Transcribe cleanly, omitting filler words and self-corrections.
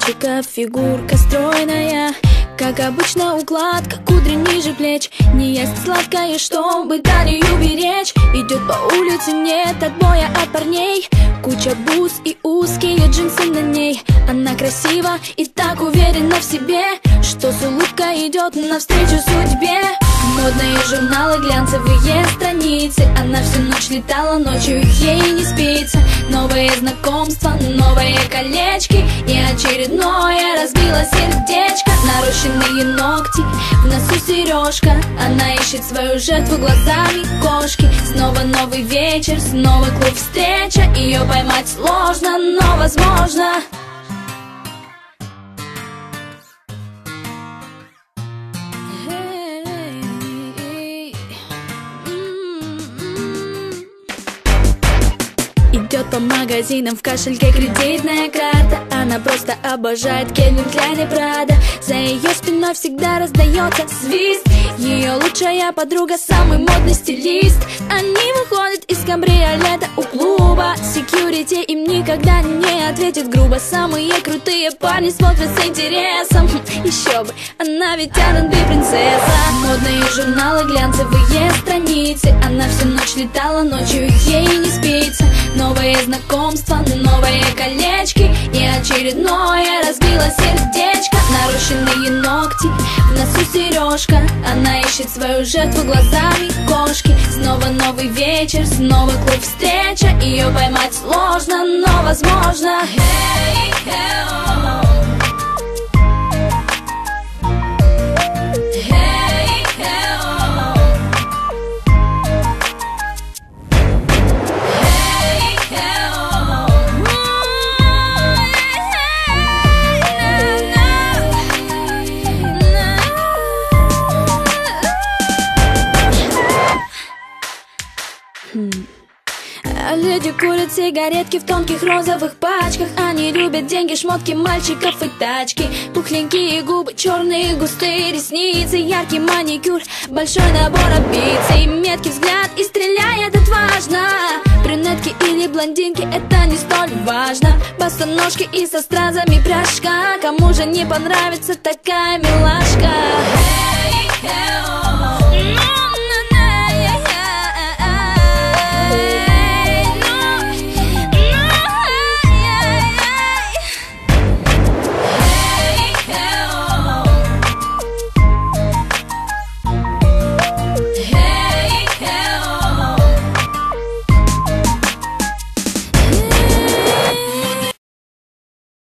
Личико, фигурка стройная, как обычно укладка, кудри ниже плеч. Не ест сладкое, чтобы талию беречь. Идет по улице, нет отбоя от парней. Куча бус и узкие джинсы на ней. Она красива и так уверена в себе, что с улыбкой идет навстречу судьбе. Модные журналы, глянцевые страницы. Она всю ночь летала, ночью ей не спится. Новые знакомства, новые колечки и очередное разбило сердечко. Нарощенные ногти, в носу сережка. Она ищет свою жертву глазами кошки. Снова новый вечер, снова клуб встреча. Ее поймать сложно, но возможно. Идет по магазинам, в кошельке кредитная карта. Она просто обожает Кельвин Кляйн и Прада. За ее спиной всегда раздается свист. Ее лучшая подруга, самый модный стилист. Они выходят из кабриолета у клуба. Секьюрити им никогда не ответит грубо. Самые крутые парни смотрят с интересом. Еще бы, она ведь R&B принцесса. Модные журналы, глянцевые страницы. Она всю ночь летала, ночью ей не спится. Новые знакомства, новые колечки и очередное разбило сердечко. Нарощенные ногти, в носу сережка. Она ищет свою жертву глазами кошки. Снова новый вечер, снова клуб встреча. Ее поймать сложно, но возможно. Hey, hey, oh. А люди курят сигаретки в тонких розовых пачках. Они любят деньги, шмотки, мальчиков и тачки. Пухленькие губы, черные густые ресницы, яркий маникюр, большой набор амбиций. Меткий взгляд и стреляет отважно. Брюнетки или блондинки, это не столь важно. Босоножки и со стразами пряжка. Кому же не понравится такая милашка?